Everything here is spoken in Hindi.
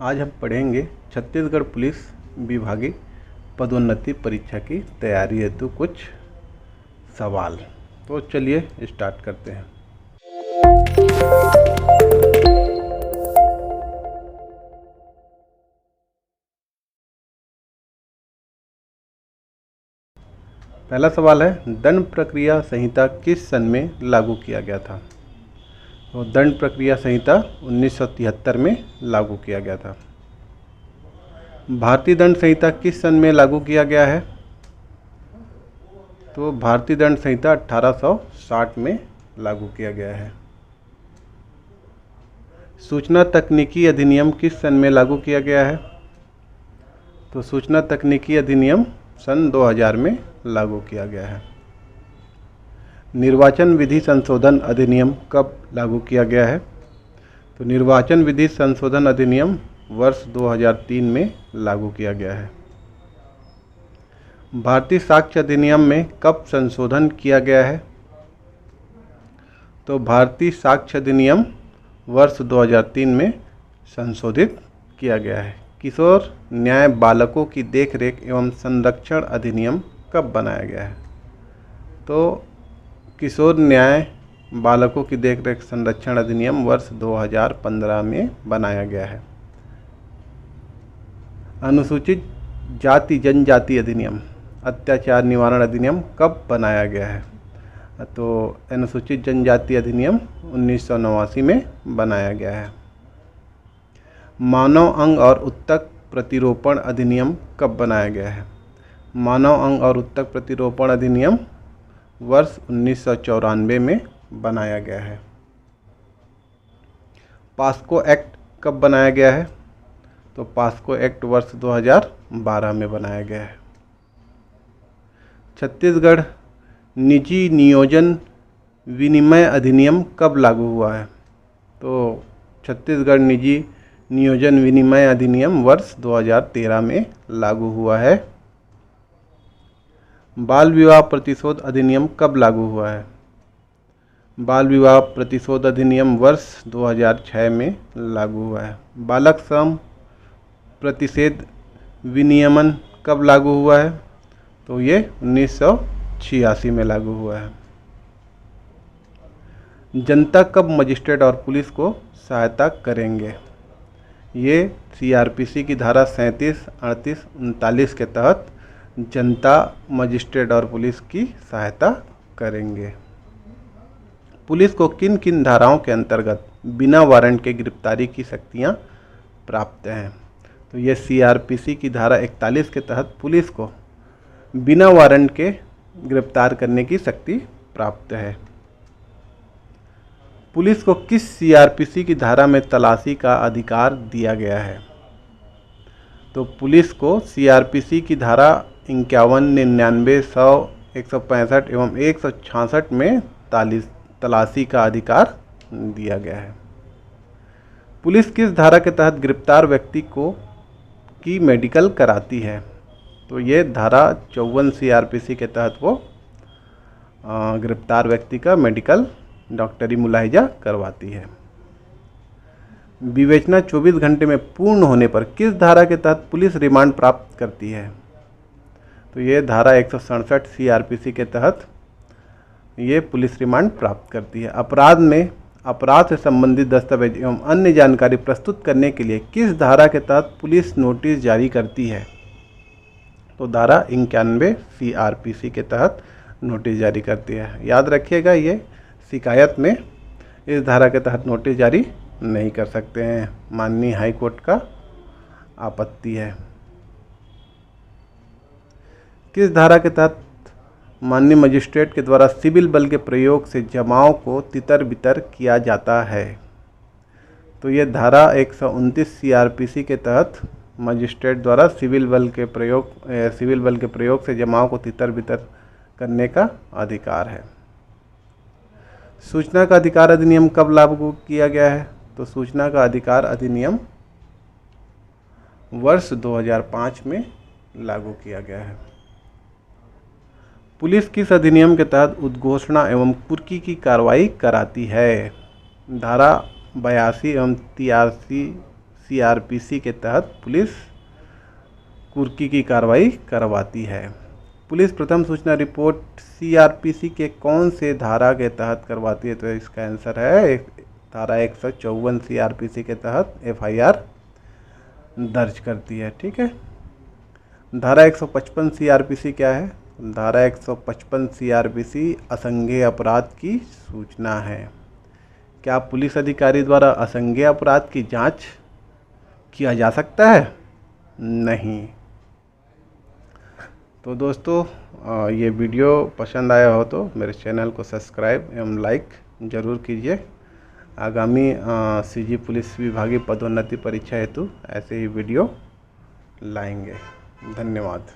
आज हम पढ़ेंगे छत्तीसगढ़ पुलिस विभागीय पदोन्नति परीक्षा की तैयारी हेतु कुछ सवाल। तो चलिए स्टार्ट करते हैं। पहला सवाल है, दंड प्रक्रिया संहिता किस सन में लागू किया गया था? तो दंड प्रक्रिया संहिता 1973 में लागू किया गया था। भारतीय दंड संहिता किस सन में लागू किया गया है? तो भारतीय दंड संहिता 1860 में लागू किया गया है। सूचना तकनीकी अधिनियम किस सन में लागू किया गया है? तो सूचना तकनीकी अधिनियम सन 2000 में लागू किया गया है। निर्वाचन विधि संशोधन अधिनियम कब लागू किया गया है? तो निर्वाचन विधि संशोधन अधिनियम वर्ष 2003 में लागू किया गया है। भारतीय साक्ष्य अधिनियम में कब संशोधन किया गया है? तो भारतीय साक्ष्य अधिनियम वर्ष 2003 में संशोधित किया गया है। किशोर न्याय बालकों की देखरेख एवं संरक्षण अधिनियम कब बनाया गया है? तो किशोर न्याय बालकों की देखरेख संरक्षण अधिनियम वर्ष 2015 में बनाया गया है। अनुसूचित जाति जनजाति अधिनियम अत्याचार निवारण अधिनियम कब बनाया गया है? तो अनुसूचित जनजाति अधिनियम 1989 में बनाया गया है। मानव अंग और उत्तक प्रतिरोपण अधिनियम कब बनाया गया है? मानव अंग और उत्तक प्रतिरोपण अधिनियम वर्ष 1994 में बनाया गया है। पास्को एक्ट कब बनाया गया है? तो पास्को एक्ट वर्ष 2012 में बनाया गया है। छत्तीसगढ़ निजी नियोजन विनिमय अधिनियम कब लागू हुआ है? तो छत्तीसगढ़ निजी नियोजन विनिमय अधिनियम वर्ष 2013 में लागू हुआ है। बाल विवाह प्रतिशोध अधिनियम कब लागू हुआ है? बाल विवाह प्रतिशोध अधिनियम वर्ष 2006 में लागू हुआ है। बालक श्रम प्रतिषेध विनियमन कब लागू हुआ है? तो ये 1986 में लागू हुआ है। जनता कब मजिस्ट्रेट और पुलिस को सहायता करेंगे? ये सीआरपीसी की धारा 37, 38, 39 के तहत जनता मजिस्ट्रेट और पुलिस की सहायता करेंगे। पुलिस को किन किन धाराओं के अंतर्गत बिना वारंट के गिरफ्तारी की शक्तियां प्राप्त हैं? तो ये सीआरपीसी की धारा 41 के तहत पुलिस को बिना वारंट के गिरफ्तार करने की शक्ति प्राप्त है। पुलिस को किस सीआरपीसी की धारा में तलाशी का अधिकार दिया गया है? तो पुलिस को सीआरपीसी की धारा 51, 99, 100, 165 एवं 166 में तलाशी का अधिकार दिया गया है। पुलिस किस धारा के तहत गिरफ्तार व्यक्ति की मेडिकल कराती है? तो ये धारा 54 सीआरपीसी के तहत वो गिरफ्तार व्यक्ति का मेडिकल डॉक्टरी मुलाहिजा करवाती है। विवेचना 24 घंटे में पूर्ण होने पर किस धारा के तहत पुलिस रिमांड प्राप्त करती है? तो ये धारा 167 सीआरपीसी के तहत ये पुलिस रिमांड प्राप्त करती है। अपराध में अपराध से संबंधित दस्तावेज एवं अन्य जानकारी प्रस्तुत करने के लिए किस धारा के तहत पुलिस नोटिस जारी करती है? तो धारा 91 सीआरपीसी के तहत नोटिस जारी करती है। याद रखिएगा, ये शिकायत में इस धारा के तहत नोटिस जारी नहीं कर सकते हैं, माननीय हाई कोर्ट का आपत्ति है। किस धारा के तहत माननीय मजिस्ट्रेट के द्वारा सिविल बल के प्रयोग से जमाव को तितर बितर किया जाता है? तो ये धारा 129 सीआरपीसी के तहत मजिस्ट्रेट द्वारा सिविल बल के प्रयोग से जमाव को तितर बितर करने का अधिकार है। सूचना का अधिकार अधिनियम कब लागू किया गया है? तो सूचना का अधिकार अधिनियम वर्ष 2005 में लागू किया गया है। पुलिस किस अधिनियम के तहत उद्घोषणा एवं कुर्की की कार्रवाई कराती है? धारा 82 एवं 83 सीआरपीसी के तहत पुलिस कुर्की की कार्रवाई करवाती है? पुलिस प्रथम सूचना रिपोर्ट सीआरपीसी के कौन से धारा के तहत करवाती है? तो इसका आंसर है धारा 154 सीआरपीसी के तहत एफआईआर दर्ज करती है। ठीक है। धारा 155 सीआरपीसी क्या है? धारा 155 सीआरपीसी असंज्ञेय अपराध की सूचना है। क्या पुलिस अधिकारी द्वारा असंज्ञेय अपराध की जांच किया जा सकता है? नहीं। तो दोस्तों ये वीडियो पसंद आया हो तो मेरे चैनल को सब्सक्राइब एवं लाइक ज़रूर कीजिए। आगामी सीजी पुलिस विभागीय पदोन्नति परीक्षा हेतु ऐसे ही वीडियो लाएंगे। धन्यवाद।